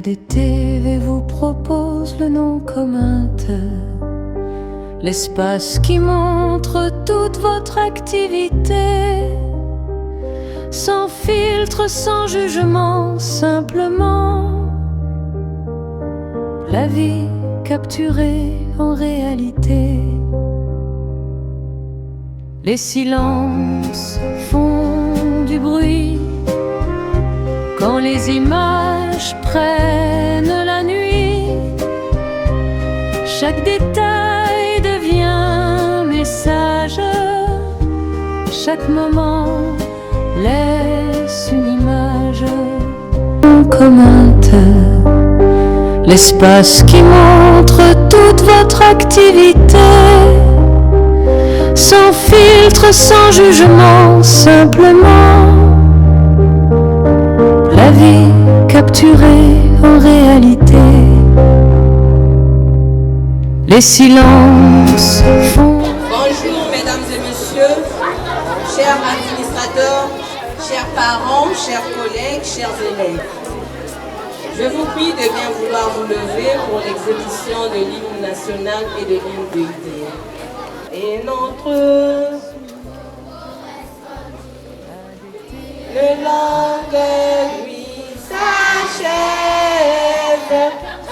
ADTV vous propose le nom commun de l'espace qui montre toute votre activité, sans filtre, sans jugement, simplement la vie capturée en réalité. Les silences font du bruit quand les images prennent la nuit. Chaque détail devient message, chaque moment laisse une image commun de l'espace qui montre toute votre activité, sans filtre, sans jugement, simplement la vie capturée en réalité. Les silences font... Bonjour mesdames et messieurs, chers administrateurs, chers parents, chers collègues, chers élèves. Je vous prie de bien vouloir vous lever pour l'exécution de l'hymne national et de l'hymne de l'ITR. Et notre le langue lui s'achève,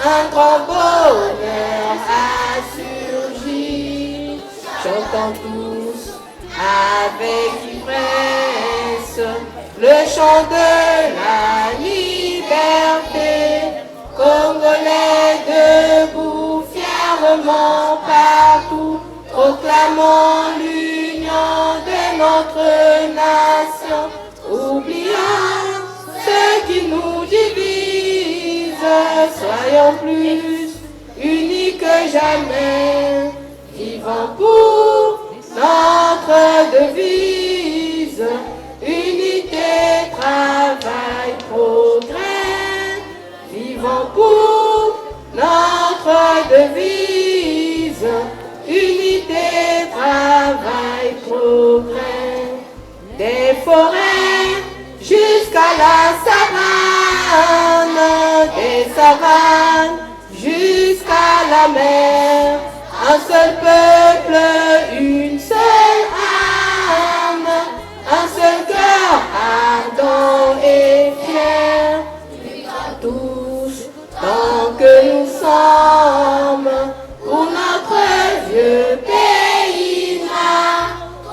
un grand bonheur a surgi. Chantons tous avec ivresse le chant de la liberté. Congolais debout fièrement partout, proclamons l'union de notre nation. Oublions ce qui nous divise, soyons plus unis que jamais. Vivons pour notre devise, unité, travail, progrès. Vivons pour notre devise, unité, travail, progrès. Des forêts jusqu'à la savane, des savanes jusqu'à la mer, un seul peuple, une seule âme, un seul cœur ardent et fier. Tous, tant que nous sommes, pour notre vieux pays noir,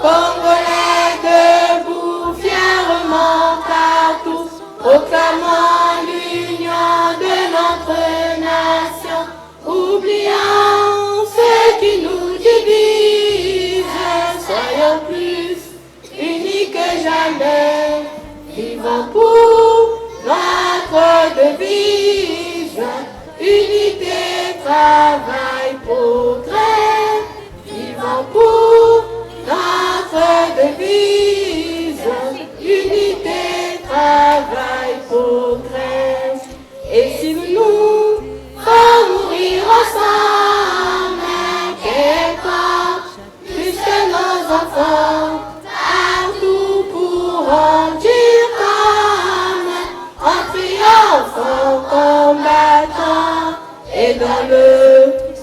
Congolais debout fièrement partout, proclamant l'union de notre nation. Oublions ce qui nous divise, soyons plus unis que jamais. Vivons pour notre devise, unité, travail, progrès. Vivons pour notre devise, unité, travail, progrès. Et si nous faut mourir ensemble, qu'importe, plus que nos enfants, partout pour rendir comme, en triomphant, combattant, et dans le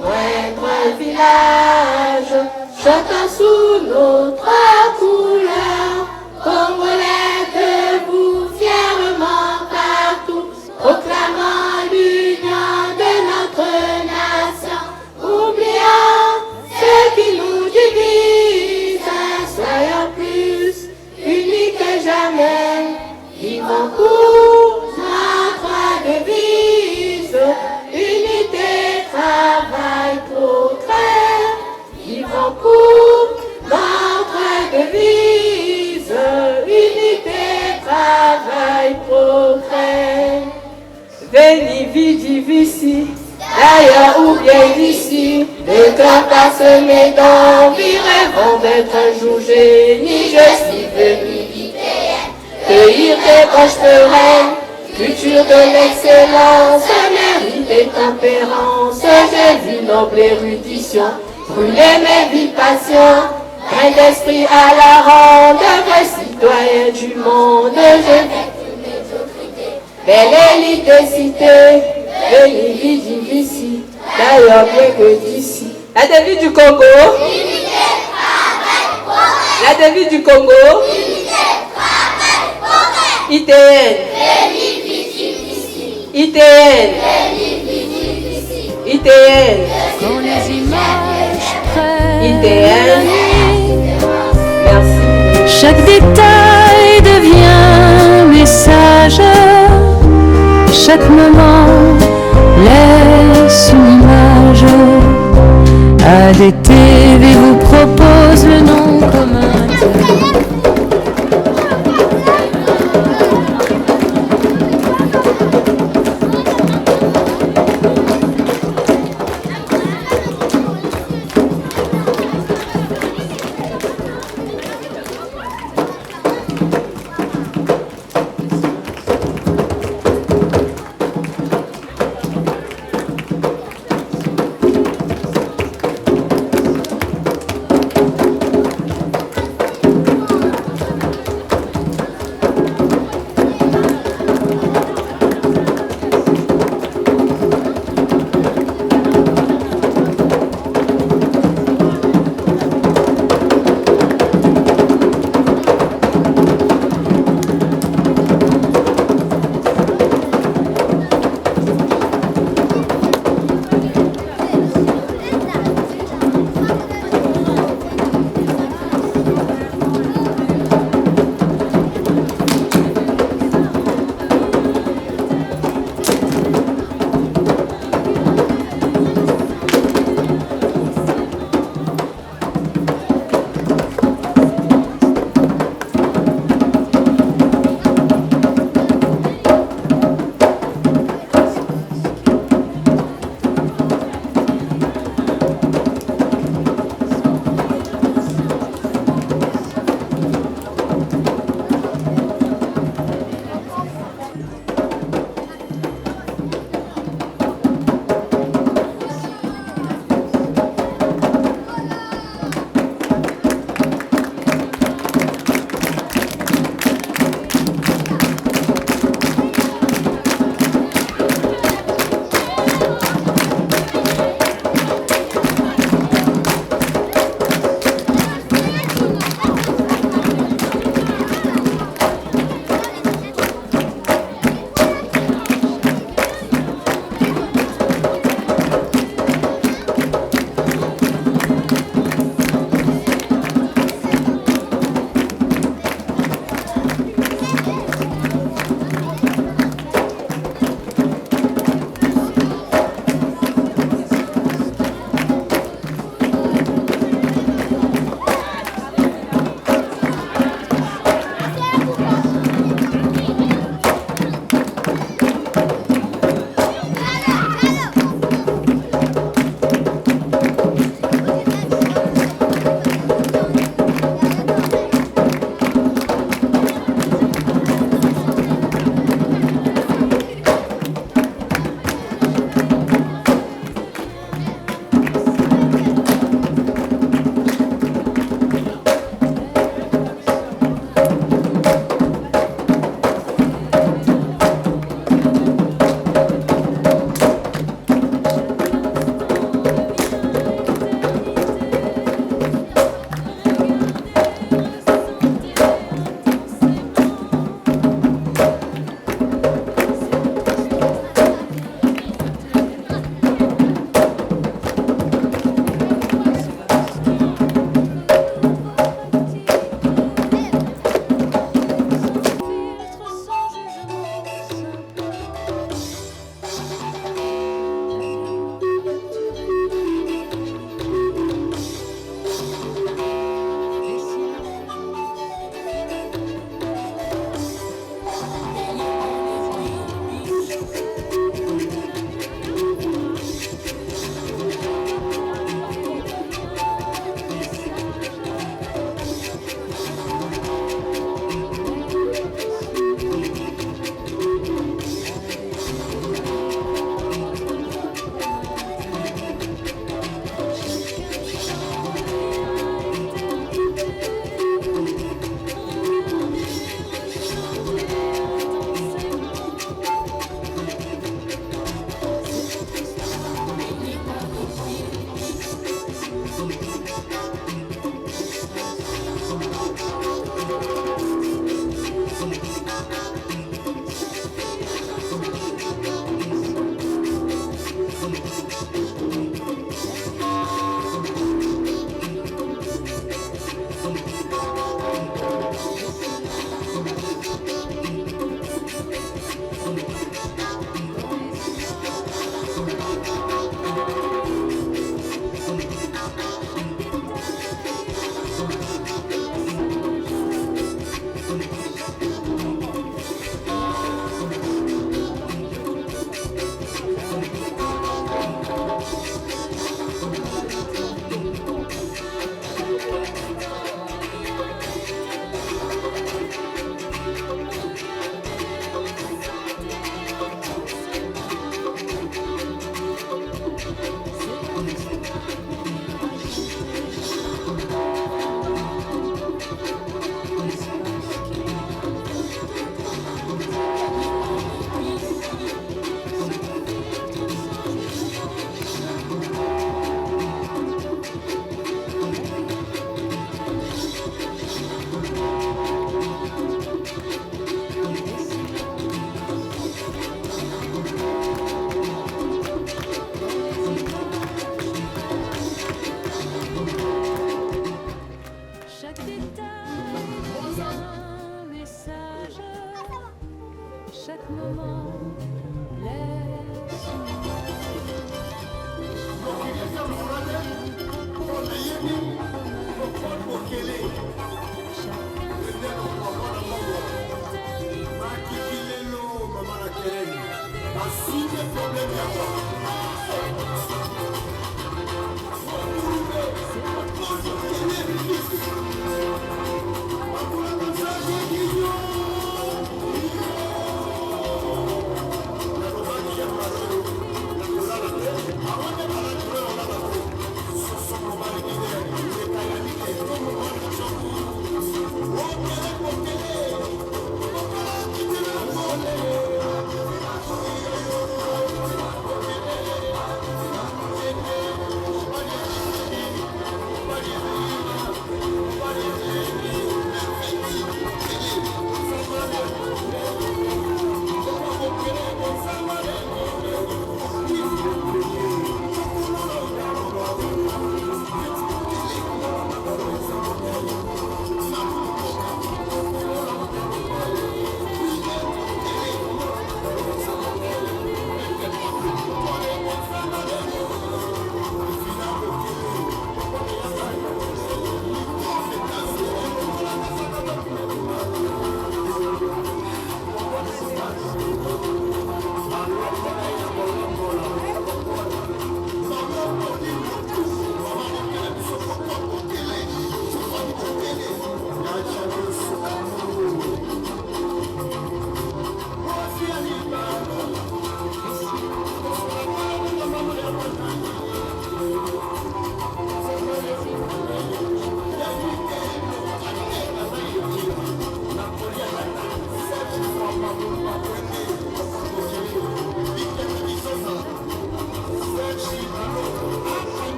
moindre village, chacun sous notre couleur, Congolais debout fièrement partout, proclamant l'union de notre nation. Oublions ce qui nous divise, soyons plus unis que jamais. Vivons pour notre devise, unité, travail, progrès. Vivons pour notre devise, unité, travail, progrès. Veni, vidi, vici, d'ailleurs ou bien d'ici, le cœur parsemé d'envie, rêvant d'être un jour génie. Je suis venu cueillir des branches perennes, culture de l'excellence, mérite et tempérance. J'ai vu noble érudition brûler mes vies passions, grain d'esprit à la ronde, vrai citoyen du monde. Je belle élite des cités, Veni, vidi, vici, d'ailleurs bien que d'ici. La devise du Congo. La devise du Congo. ITN. ITN. ITN. Quand les images prennent ITN. Merci. chaque détail devient message. Chaque moment laisse une image. ADTV vous propose le nom commun.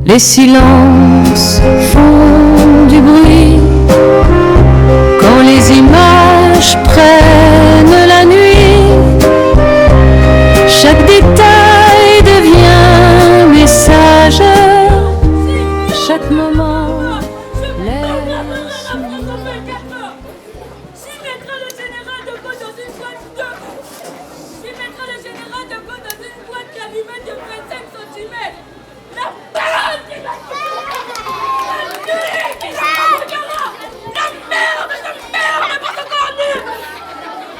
Les silences font du bruit quand les images prennent la nuit. Chaque détail devient message. Chaque moment laisse. J'y mettrai le général de Gaulle dans une boîte de... J'y mettrai le général de Gaulle dans une boîte qui allumait de 25 cm. La parole qui va la nuit qui va la merde n'est pas encore nue.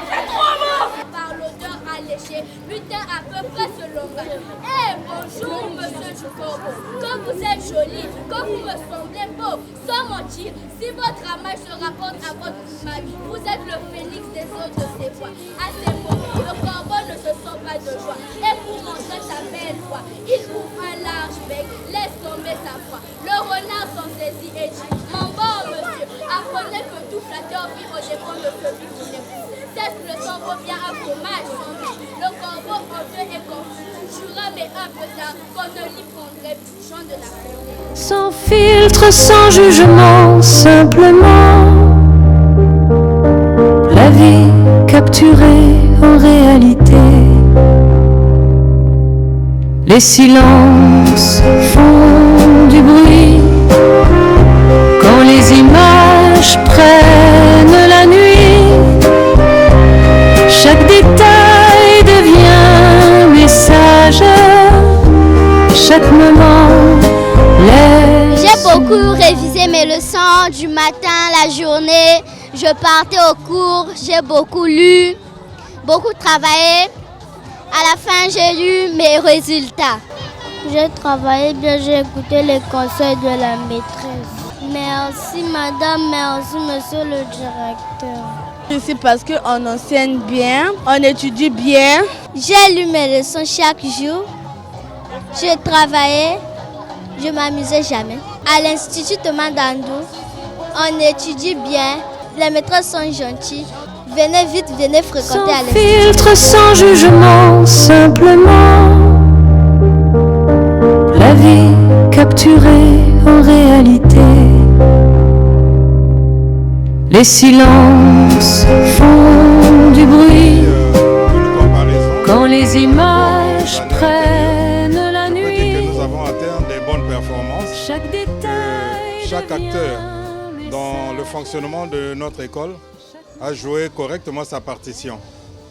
C'est trop mort. Par l'odeur alléchée, putain à peu près ce langage. Eh bonjour monsieur Chukobo, comme vous êtes joli, comme vous me semblez beau, sans mentir, si votre ramage se rapporte à votre image, vous êtes le phénix des autres de ces bois. À ces mots, le corbeau ne se sent pas de joie, et pour montrer sa belle voix, il ouvre un large bec, laisse tomber sa foi. Le renard s'en saisit et dit, mon bon monsieur, apprenez que tout flatteur vit au dépens de celui qui l'écoute. Cesse le sang revient à fromage sans vie. Le corbeau en feu est confus, jura mais un peu tard qu'on ne l'y prendrait plus chant de la folie. Sans filtre, sans jugement, simplement la vie capturée en réalité. Les silences font du bruit quand les images prennent la nuit. Chaque détail beaucoup révisé mes leçons du matin, la journée. Je partais au cours, j'ai beaucoup lu, beaucoup travaillé. À la fin, j'ai eu mes résultats. J'ai travaillé bien, j'ai écouté les conseils de la maîtresse. Merci madame, merci monsieur le directeur. Ici parce qu'on enseigne bien, on étudie bien. J'ai lu mes leçons chaque jour. J'ai travaillé, je m'amusais jamais. À l'Institut Thomas Dandou, on étudie bien, les maîtresses sont gentilles. Venez vite, venez fréquenter à l'Institut. Sans filtre, sans jugement, simplement. La vie capturée en réalité. Les silences font du bruit quand les images prennent la nuit. On peut dire que nous avons atteint des bonnes performances. Chaque détail, Chaque acteur dans le fonctionnement de notre école a joué correctement sa partition,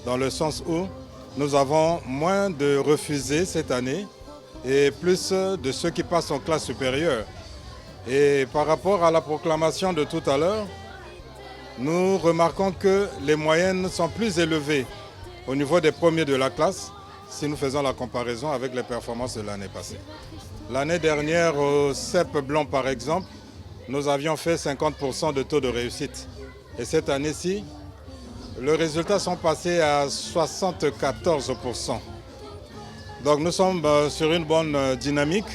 dans le sens où nous avons moins de refusés cette année et plus de ceux qui passent en classe supérieure. Et par rapport à la proclamation de tout à l'heure, nous remarquons que les moyennes sont plus élevées au niveau des premiers de la classe si nous faisons la comparaison avec les performances de l'année passée. L'année dernière, au CEP Blanc par exemple, nous avions fait 50% de taux de réussite. Et cette année-ci, les résultats sont passés à 74%. Donc nous sommes sur une bonne dynamique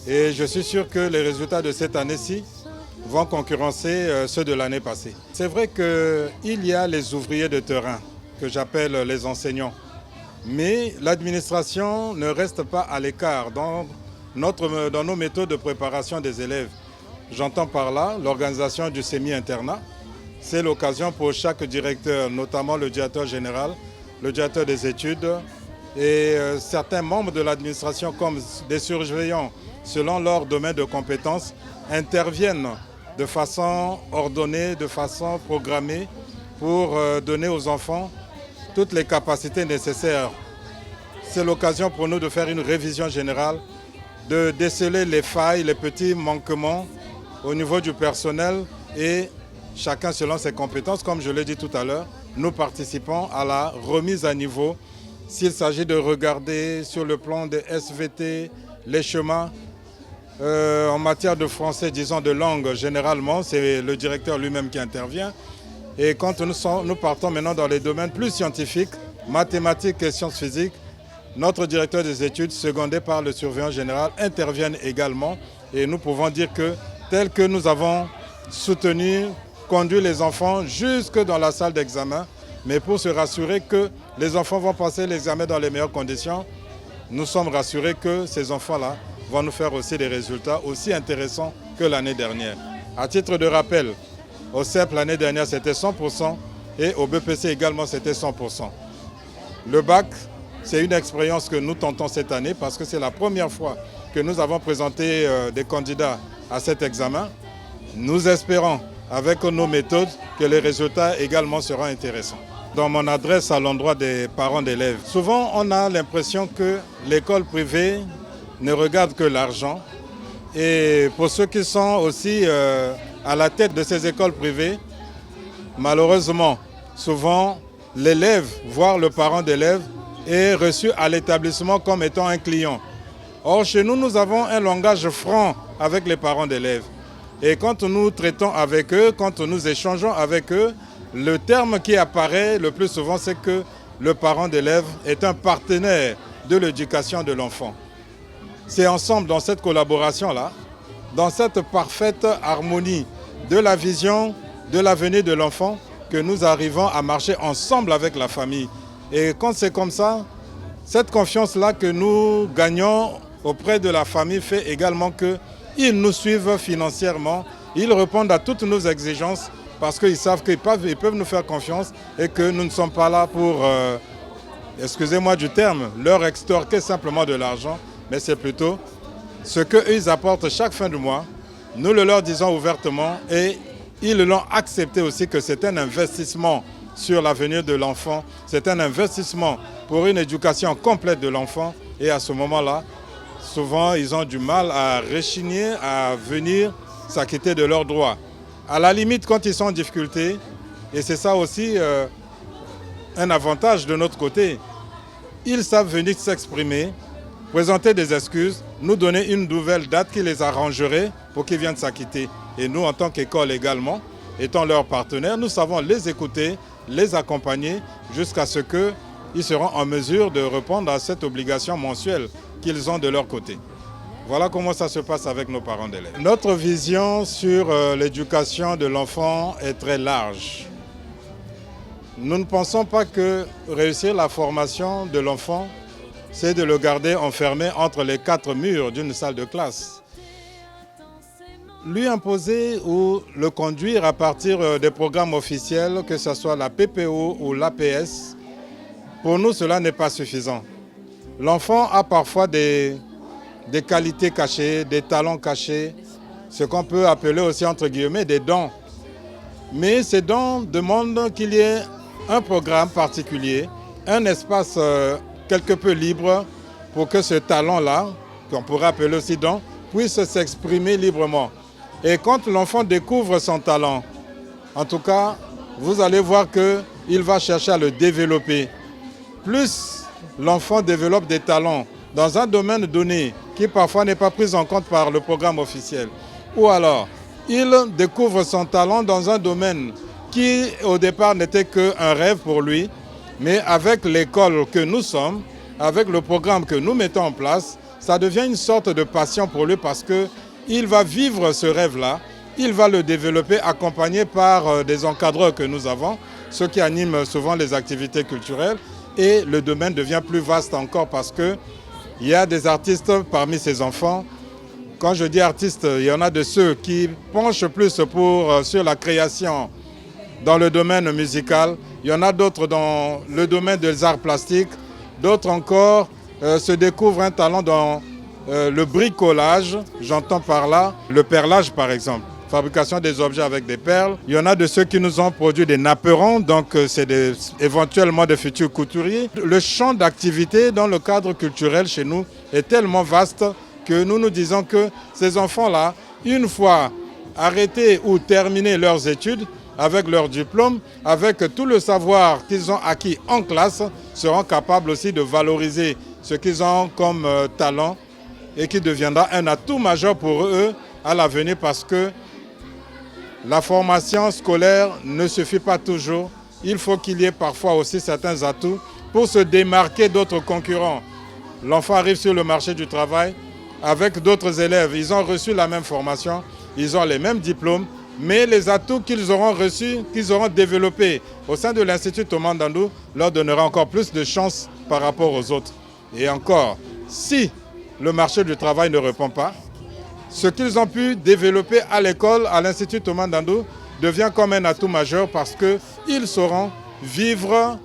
et je suis sûr que les résultats de cette année-ci vont concurrencer ceux de l'année passée. C'est vrai qu'il y a les ouvriers de terrain, que j'appelle les enseignants, mais l'administration ne reste pas à l'écart dans nos méthodes de préparation des élèves. J'entends par là l'organisation du semi-internat. C'est l'occasion pour chaque directeur, notamment le directeur général, le directeur des études et certains membres de l'administration comme des surveillants, selon leur domaine de compétences, interviennent de façon ordonnée, de façon programmée pour donner aux enfants toutes les capacités nécessaires. C'est l'occasion pour nous de faire une révision générale, de déceler les failles, les petits manquements au niveau du personnel et chacun selon ses compétences. Comme je l'ai dit tout à l'heure, nous participons à la remise à niveau. S'il s'agit de regarder sur le plan des SVT, les chemins, en matière de français, disons de langue, généralement, c'est le directeur lui-même qui intervient. Et quand nous partons maintenant dans les domaines plus scientifiques, mathématiques et sciences physiques, notre directeur des études, secondé par le surveillant général, interviennent également. Et nous pouvons dire que, tel que nous avons soutenu, conduit les enfants jusque dans la salle d'examen, mais pour se rassurer que les enfants vont passer l'examen dans les meilleures conditions, nous sommes rassurés que ces enfants-là vont nous faire aussi des résultats aussi intéressants que l'année dernière. À titre de rappel, au CEP l'année dernière c'était 100% et au BPC également c'était 100%. Le bac, c'est une expérience que nous tentons cette année parce que c'est la première fois que nous avons présenté des candidats à cet examen. Nous espérons avec nos méthodes que les résultats également seront intéressants. Dans mon adresse à l'endroit des parents d'élèves, souvent on a l'impression que l'école privée ne regarde que l'argent. Et pour ceux qui sont aussi à la tête de ces écoles privées, malheureusement, souvent l'élève, voire le parent d'élève, est reçu à l'établissement comme étant un client. Or, chez nous, nous avons un langage franc avec les parents d'élèves. Et quand nous traitons avec eux, quand nous échangeons avec eux, le terme qui apparaît le plus souvent, c'est que le parent d'élève est un partenaire de l'éducation de l'enfant. C'est ensemble, dans cette collaboration-là, dans cette parfaite harmonie de la vision de l'avenir de l'enfant, que nous arrivons à marcher ensemble avec la famille. Et quand c'est comme ça, cette confiance-là que nous gagnons auprès de la famille fait également qu'ils nous suivent financièrement, ils répondent à toutes nos exigences parce qu'ils savent qu'ils peuvent nous faire confiance et que nous ne sommes pas là pour, excusez-moi du terme, leur extorquer simplement de l'argent, mais c'est plutôt ce qu'ils apportent chaque fin de mois. Nous le leur disons ouvertement et ils l'ont accepté aussi que c'est un investissement sur l'avenir de l'enfant, c'est un investissement pour une éducation complète de l'enfant et à ce moment-là, souvent ils ont du mal à rechigner, à venir s'acquitter de leurs droits. À la limite, quand ils sont en difficulté, et c'est ça aussi un avantage de notre côté, ils savent venir s'exprimer, présenter des excuses, nous donner une nouvelle date qui les arrangerait pour qu'ils viennent s'acquitter. Et nous, en tant qu'école également, étant leurs partenaires, nous savons les écouter, les accompagner jusqu'à ce qu'ils seront en mesure de répondre à cette obligation mensuelle qu'ils ont de leur côté. Voilà comment ça se passe avec nos parents d'élèves. Notre vision sur l'éducation de l'enfant est très large. Nous ne pensons pas que réussir la formation de l'enfant, c'est de le garder enfermé entre les 4 murs d'une salle de classe. Lui imposer ou le conduire à partir des programmes officiels, que ce soit la PPO ou l'APS, pour nous, cela n'est pas suffisant. L'enfant a parfois des qualités cachées, des talents cachés, ce qu'on peut appeler aussi entre guillemets des dons. Mais ces dons demandent qu'il y ait un programme particulier, un espace quelque peu libre pour que ce talent-là, qu'on pourrait appeler aussi don, puisse s'exprimer librement. Et quand l'enfant découvre son talent, en tout cas, vous allez voir qu'il va chercher à le développer. Plus l'enfant développe des talents dans un domaine donné qui parfois n'est pas pris en compte par le programme officiel, ou alors il découvre son talent dans un domaine qui au départ n'était qu'un rêve pour lui, mais avec l'école que nous sommes, avec le programme que nous mettons en place, ça devient une sorte de passion pour lui parce qu'il va vivre ce rêve-là, il va le développer accompagné par des encadreurs que nous avons, ceux qui animent souvent les activités culturelles, et le domaine devient plus vaste encore parce qu'il y a des artistes parmi ces enfants. Quand je dis artistes, il y en a de ceux qui penchent plus sur la création dans le domaine musical. Il y en a d'autres dans le domaine des arts plastiques. D'autres encore se découvrent un talent dans le bricolage. J'entends par là le perlage par exemple. Fabrication des objets avec des perles. Il y en a de ceux qui nous ont produit des napperons, donc c'est éventuellement des futurs couturiers. Le champ d'activité dans le cadre culturel chez nous est tellement vaste que nous nous disons que ces enfants-là, une fois arrêtés ou terminés leurs études, avec leur diplôme, avec tout le savoir qu'ils ont acquis en classe, seront capables aussi de valoriser ce qu'ils ont comme talent et qui deviendra un atout majeur pour eux à l'avenir parce que la formation scolaire ne suffit pas toujours. Il faut qu'il y ait parfois aussi certains atouts pour se démarquer d'autres concurrents. L'enfant arrive sur le marché du travail avec d'autres élèves. Ils ont reçu la même formation, ils ont les mêmes diplômes, mais les atouts qu'ils auront reçus, qu'ils auront développés au sein de l'Institut Thomas Ndandou leur donnera encore plus de chances par rapport aux autres. Et encore, si le marché du travail ne répond pas, ce qu'ils ont pu développer à l'école, à l'Institut Thomas Ndandou, devient comme un atout majeur parce qu'ils sauront vivre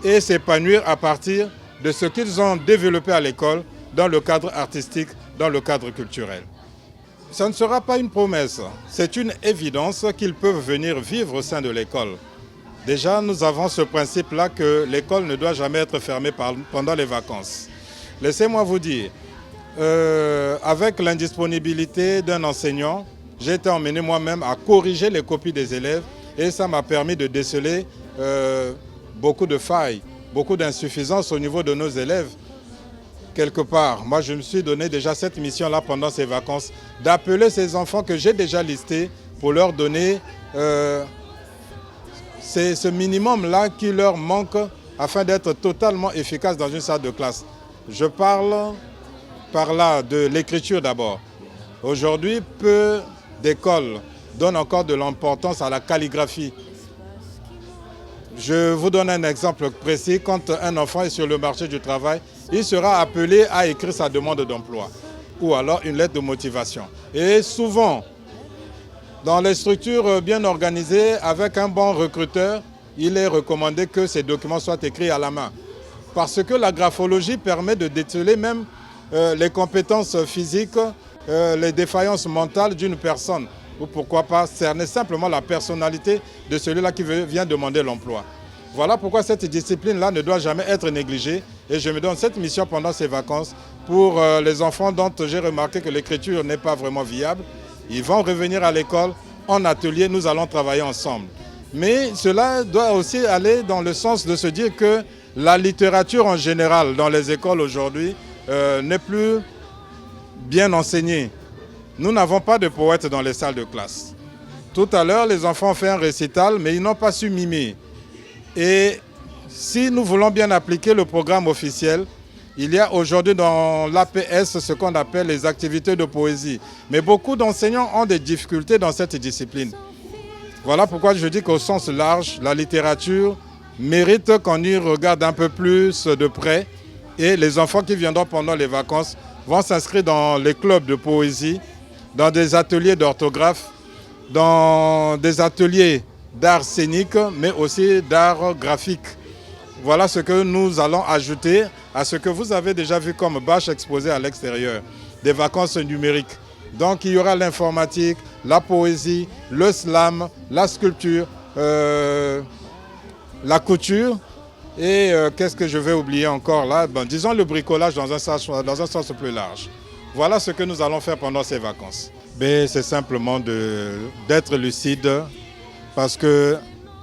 et s'épanouir à partir de ce qu'ils ont développé à l'école dans le cadre artistique, dans le cadre culturel. Ça ne sera pas une promesse, c'est une évidence qu'ils peuvent venir vivre au sein de l'école. Déjà, nous avons ce principe-là que l'école ne doit jamais être fermée pendant les vacances. Laissez-moi vous dire, avec l'indisponibilité d'un enseignant, j'ai été emmené moi-même à corriger les copies des élèves et ça m'a permis de déceler beaucoup de failles, beaucoup d'insuffisances au niveau de nos élèves. Quelque part, moi je me suis donné déjà cette mission-là pendant ces vacances, d'appeler ces enfants que j'ai déjà listés pour leur donner ce minimum-là qui leur manque afin d'être totalement efficaces dans une salle de classe. Je parle par là de l'écriture d'abord. Aujourd'hui, peu d'écoles donnent encore de l'importance à la calligraphie. Je vous donne un exemple précis. Quand un enfant est sur le marché du travail, il sera appelé à écrire sa demande d'emploi ou alors une lettre de motivation. Et souvent, dans les structures bien organisées, avec un bon recruteur, il est recommandé que ces documents soient écrits à la main. Parce que la graphologie permet de déceler même les compétences physiques, les défaillances mentales d'une personne. Ou pourquoi pas cerner simplement la personnalité de celui-là qui vient demander l'emploi. Voilà pourquoi cette discipline-là ne doit jamais être négligée. Et je me donne cette mission pendant ces vacances pour les enfants dont j'ai remarqué que l'écriture n'est pas vraiment viable. Ils vont revenir à l'école, en atelier, nous allons travailler ensemble. Mais cela doit aussi aller dans le sens de se dire que la littérature en général dans les écoles aujourd'hui n'est plus bien enseignée. Nous n'avons pas de poètes dans les salles de classe. Tout à l'heure, les enfants ont fait un récital, mais ils n'ont pas su mimer. Et si nous voulons bien appliquer le programme officiel, il y a aujourd'hui dans l'APS ce qu'on appelle les activités de poésie. Mais beaucoup d'enseignants ont des difficultés dans cette discipline. Voilà pourquoi je dis qu'au sens large, la littérature mérite qu'on y regarde un peu plus de près. Et les enfants qui viendront pendant les vacances vont s'inscrire dans les clubs de poésie, dans des ateliers d'orthographe, dans des ateliers d'art scénique, mais aussi d'art graphique. Voilà ce que nous allons ajouter à ce que vous avez déjà vu comme bâche exposée à l'extérieur, des vacances numériques. Donc il y aura l'informatique, la poésie, le slam, la sculpture, la couture et qu'est-ce que je vais oublier encore là? Disons le bricolage dans un sens plus large. Voilà ce que nous allons faire pendant ces vacances. C'est simplement d'être lucide parce que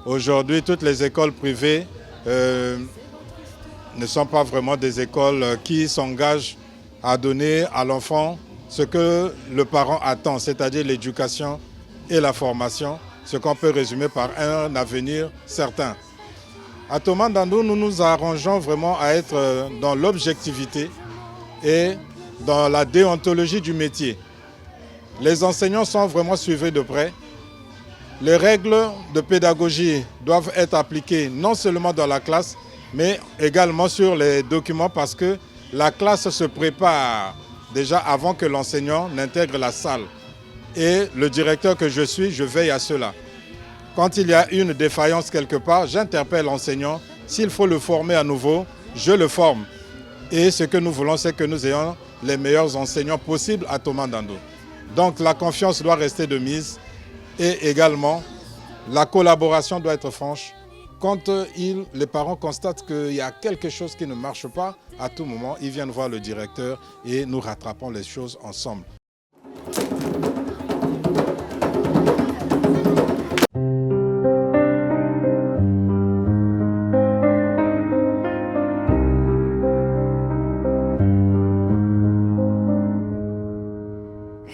aujourd'hui toutes les écoles privées ne sont pas vraiment des écoles qui s'engagent à donner à l'enfant ce que le parent attend, c'est-à-dire l'éducation et la formation, ce qu'on peut résumer par un avenir certain. À Thomas Ndandou, nous nous arrangeons vraiment à être dans l'objectivité et dans la déontologie du métier. Les enseignants sont vraiment suivis de près. Les règles de pédagogie doivent être appliquées non seulement dans la classe, mais également sur les documents parce que la classe se prépare déjà avant que l'enseignant n'intègre la salle. Et le directeur que je suis, je veille à cela. Quand il y a une défaillance quelque part, j'interpelle l'enseignant. S'il faut le former à nouveau, je le forme. Et ce que nous voulons, c'est que nous ayons les meilleurs enseignants possibles à Thomas Ndandou. Donc la confiance doit rester de mise et également la collaboration doit être franche. Quand les parents constatent qu'il y a quelque chose qui ne marche pas, à tout moment, ils viennent voir le directeur et nous rattrapons les choses ensemble.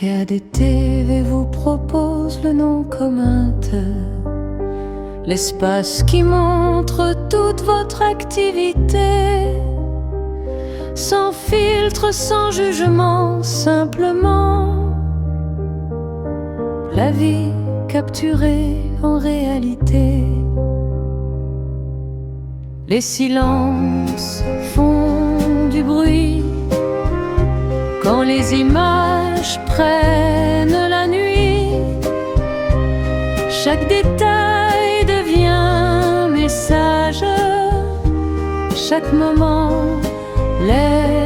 RDTV vous propose le nom commun de l'espace qui montre toute votre activité, sans filtre, sans jugement, simplement la vie capturée en réalité. Les silences font du bruit quand les images prennent la nuit. Chaque détail devient message, chaque moment l'est.